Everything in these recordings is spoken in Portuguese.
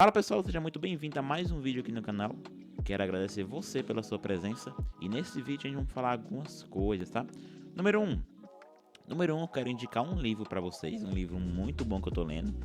Fala pessoal, seja muito bem-vindo a mais um vídeo aqui no canal. Quero agradecer você pela sua presença e nesse vídeo a gente vai falar algumas coisas, tá? Número 1, eu quero indicar um livro para vocês, um livro muito bom que eu tô lendo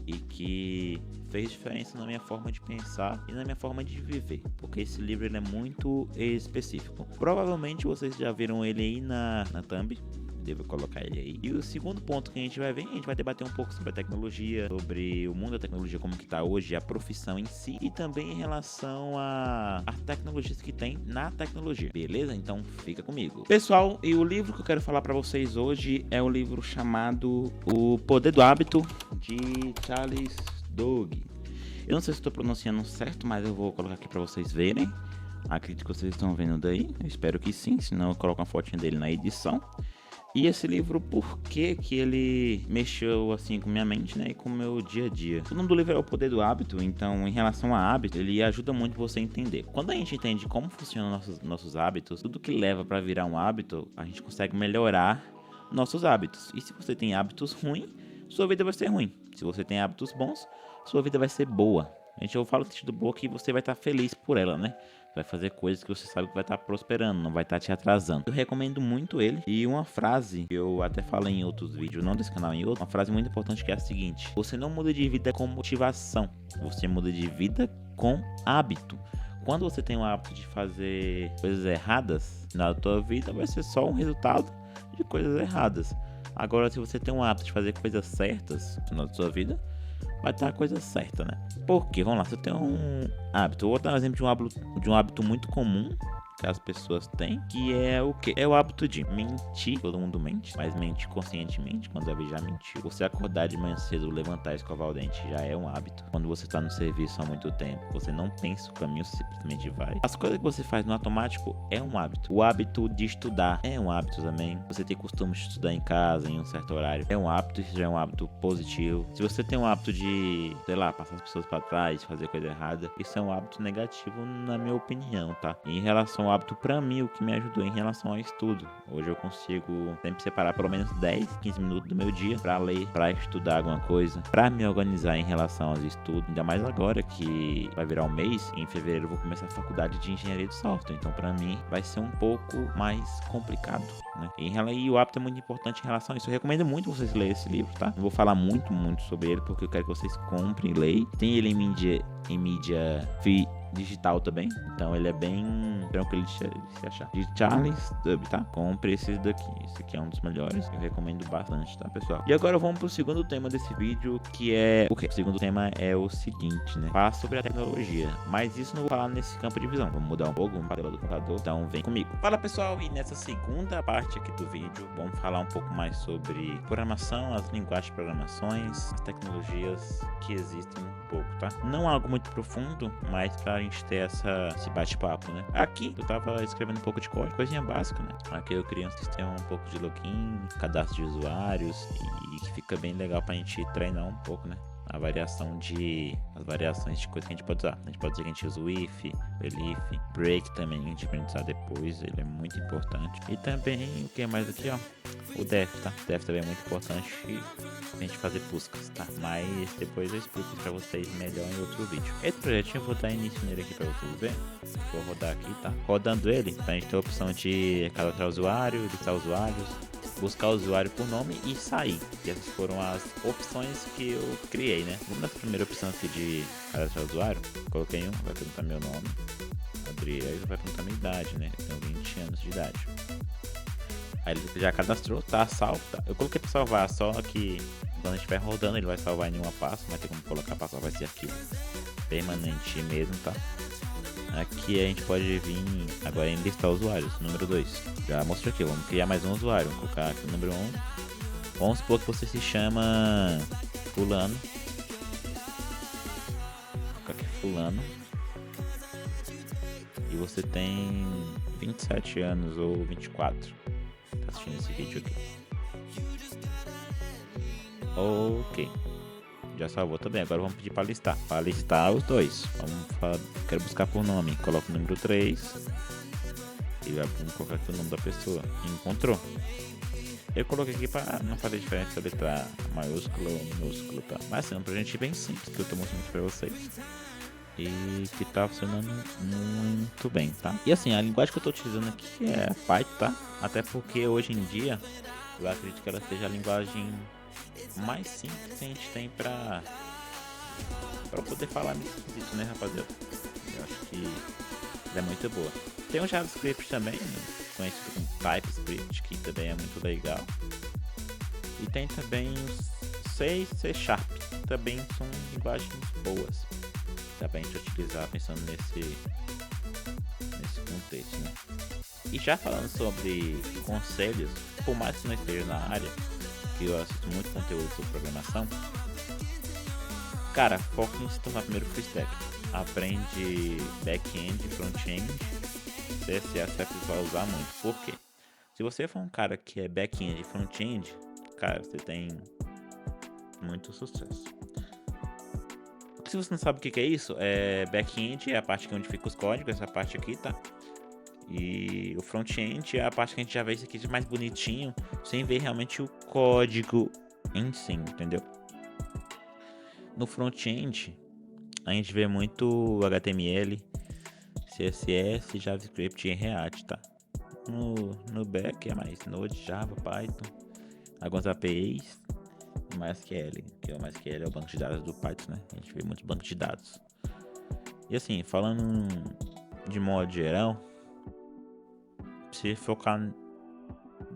e que fez diferença na minha forma de pensar e na minha forma de viver, porque esse livro ele é muito específico. Provavelmente vocês já viram ele aí na thumb. Devo colocar ele aí. E o segundo ponto que a gente vai ver, a gente vai debater um pouco sobre a tecnologia, sobre o mundo da tecnologia, como que tá hoje, a profissão em si, e também em relação a tecnologias que tem na tecnologia, beleza? Então fica comigo. Pessoal, e o livro que eu quero falar para vocês hoje é o livro chamado O Poder do Hábito, de Charles Duhigg. Eu não sei se estou pronunciando certo, mas eu vou colocar aqui para vocês verem. Acredito que vocês estão vendo daí, eu espero que sim, senão eu coloco uma fotinha dele na edição. E esse livro, por que ele mexeu assim com minha mente, né, e com o meu dia a dia? O nome do livro é O Poder do Hábito, então em relação a hábito, ele ajuda muito você a entender. Quando a gente entende como funcionam nossos hábitos, tudo que leva para virar um hábito, a gente consegue melhorar nossos hábitos. E se você tem hábitos ruins, sua vida vai ser ruim. Se você tem hábitos bons, sua vida vai ser boa. Eu falo no sentido boa que você vai estar feliz por ela, né? Vai fazer coisas que você sabe que vai estar prosperando, não vai estar te atrasando. Eu recomendo muito ele. E uma frase que eu até falei em outros vídeos, não desse canal, em outro, uma frase muito importante que é a seguinte: você não muda de vida com motivação, você muda de vida com hábito. Quando você tem o hábito de fazer coisas erradas na tua vida, vai ser só um resultado de coisas erradas. Agora, se você tem o hábito de fazer coisas certas na sua vida, vai estar a coisa certa, né? Porque, vamos lá, você tem um hábito. Eu vou dar um exemplo de um hábito muito comum que as pessoas têm, que é o quê? É o hábito de mentir. Todo mundo mente, mas mente conscientemente, quando deve já mentir. Você acordar de manhã cedo, levantar e escovar o dente já é um hábito. Quando você está no serviço há muito tempo, você não pensa o caminho, você simplesmente vai. As coisas que você faz no automático é um hábito. O hábito de estudar é um hábito também. Você ter costume de estudar em casa, em um certo horário, é um hábito. Isso já é um hábito positivo. Se você tem um hábito de, sei lá, passar as pessoas para trás, fazer coisa errada, isso é um hábito negativo, na minha opinião, tá? E em relação ao hábito, pra mim, o que me ajudou em relação ao estudo, hoje eu consigo sempre separar pelo menos 10, 15 minutos do meu dia pra ler, pra estudar alguma coisa, pra me organizar em relação aos estudos, ainda mais agora que vai virar um mês. Em fevereiro eu vou começar a faculdade de engenharia de software, então pra mim vai ser um pouco mais complicado, né? E o hábito é muito importante em relação a isso. Eu recomendo muito vocês lerem esse livro, tá? Não vou falar muito sobre ele, porque eu quero que vocês comprem e leiam. Tem ele em mídia digital também, então ele é bem tranquilo de se achar. De Charles Duhigg, tá? Compre esses daqui, esse aqui é um dos melhores, eu recomendo bastante, tá, pessoal? E agora vamos pro segundo tema desse vídeo, que é o que? O segundo tema é o seguinte, né? Falar sobre a tecnologia, mas isso não vou falar nesse campo de visão, vamos mudar um pouco, vamos para o do computador, então vem comigo. Fala pessoal, e nessa segunda parte aqui do vídeo, vamos falar um pouco mais sobre programação, as linguagens de programações, as tecnologias que existem um pouco, tá? Não algo muito profundo, mas pra gente ter esse bate-papo, né? Aqui eu tava escrevendo um pouco de código, coisinha básica, né? Aqui eu criei um sistema um pouco de login, cadastro de usuários, e que fica bem legal pra gente treinar um pouco, né? As variações de coisa que a gente pode usar. A gente pode dizer que a gente usa o if, o elif, break também, a gente vai usar depois, ele é muito importante. E também, o que mais aqui, ó? O def, tá? O def também é muito importante a gente fazer buscas, tá? Mas depois eu explico pra vocês melhor em outro vídeo. Esse projetinho eu vou dar início nele aqui pra vocês verem. Vou rodar aqui, tá? Rodando ele, a gente tem a opção de cadastrar usuário, listar usuários, buscar o usuário por nome e sair. E essas foram as opções que eu criei, né? Vamos na primeira opção aqui de cadastrar usuário. Coloquei um, vai perguntar meu nome. Abri, aí vai perguntar minha idade, né? Eu tenho 20 anos de idade. Aí ele já cadastrou, tá salvo, tá? Eu coloquei pra salvar, só que quando a gente estiver rodando ele vai salvar em nenhuma pasta, não vai ter como colocar pra salvar, vai ser aqui permanente mesmo, tá? Aqui a gente pode vir agora em listar usuários, número 2. Já mostrou aqui, vamos criar mais um usuário. Vamos colocar aqui o número 1. Vamos supor que você se chama fulano. Vou colocar aqui fulano. E você tem 27 anos ou 24. Tá assistindo esse vídeo aqui. Ok. Já salvou também, agora vamos pedir para listar. Para listar os dois. Quero buscar por nome. Coloca o número 3. E vamos colocar aqui o nome da pessoa. Encontrou. Eu coloquei aqui pra não fazer diferença se a letra maiúscula ou minúscula, tá? Mas assim, pra gente bem simples, que eu tô mostrando aqui pra vocês. E que tá funcionando muito bem, tá? E assim, a linguagem que eu tô utilizando aqui é Python, tá? Até porque hoje em dia, eu acredito que ela seja a linguagem mais simples que a gente tem pra poder falar nesse quesito, né, rapaziada? Eu acho que ela é muito boa. Tem o JavaScript também, né, conhecido como TypeScript, que também é muito legal. E tem também os C e C Sharp, também são linguagens boas. Dá pra gente utilizar pensando nesse contexto, né? E já falando sobre conselhos, por mais que não esteja na área, que eu assisto muito conteúdo sobre programação, cara, foca em se tornar primeiro full stack. Aprende back-end, front-end, CSS você vai usar muito. Por quê? Se você for um cara que é back-end e front-end, cara, você tem muito sucesso. Se você não sabe o que é isso, back-end é a parte onde fica os códigos, essa parte aqui, tá? E o front-end é a parte que a gente já vê isso aqui mais bonitinho, sem ver realmente o código em si, entendeu? No front-end, a gente vê muito HTML, CSS, JavaScript e React, tá? No back é mais Node, Java, Python, algumas APIs e MySQL, que o MySQL é o banco de dados do Python, né? A gente vê muitos bancos de dados. E assim, falando de modo geral, se focar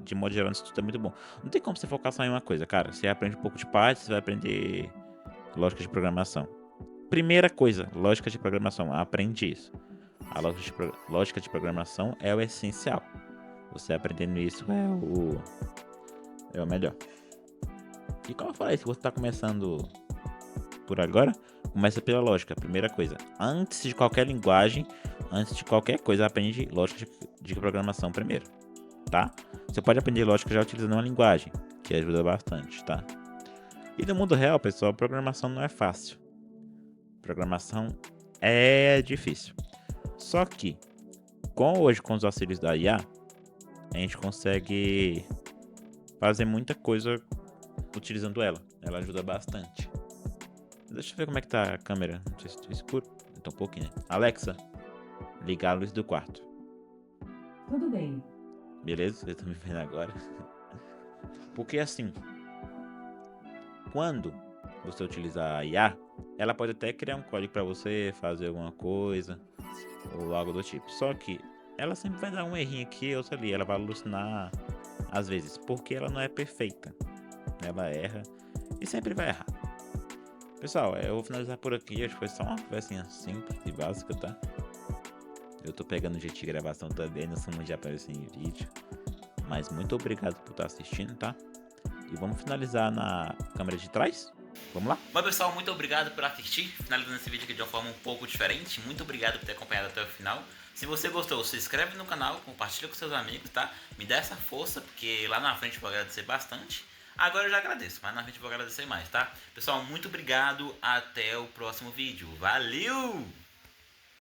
de modo geral nisso tudo é muito bom. Não tem como você focar só em uma coisa, cara. Você aprende um pouco de Python, você vai aprender lógica de programação. Primeira coisa, lógica de programação. Aprende isso. A lógica de programação é o essencial. Você aprendendo isso é o melhor. E como eu falei, se você está começando por agora, começa pela lógica. Primeira coisa, antes de qualquer linguagem, antes de qualquer coisa, aprende lógica de programação primeiro, tá? Você pode aprender lógica já utilizando uma linguagem, que ajuda bastante, tá? E no mundo real, pessoal, programação não é fácil. Programação é difícil. Só que, hoje com os auxílios da IA, a gente consegue fazer muita coisa utilizando ela. Ela ajuda bastante. Deixa eu ver como é que tá a câmera. Não sei se tá escuro. Tá um pouquinho, né? Alexa, ligar a luz do quarto. Tudo bem. Beleza? Vocês estão me vendo agora. Porque assim, quando você utilizar a IA, ela pode até criar um código para você fazer alguma coisa ou algo do tipo. Só que ela sempre vai dar um errinho aqui, outro ali. Ela vai alucinar às vezes, porque ela não é perfeita. Ela erra e sempre vai errar. Pessoal, eu vou finalizar por aqui. Acho que foi só uma conversinha simples e básica, tá? Eu tô pegando jeito de gravação também, não sou muito de aparecer em vídeo. Mas muito obrigado por estar assistindo, tá? E vamos finalizar na câmera de trás? Vamos lá? Bom, pessoal, muito obrigado por assistir. Finalizando esse vídeo aqui de uma forma um pouco diferente. Muito obrigado por ter acompanhado até o final. Se você gostou, se inscreve no canal, compartilha com seus amigos, tá? Me dá essa força, porque lá na frente eu vou agradecer bastante. Agora eu já agradeço, mas na frente eu vou agradecer mais, tá? Pessoal, muito obrigado. Até o próximo vídeo. Valeu!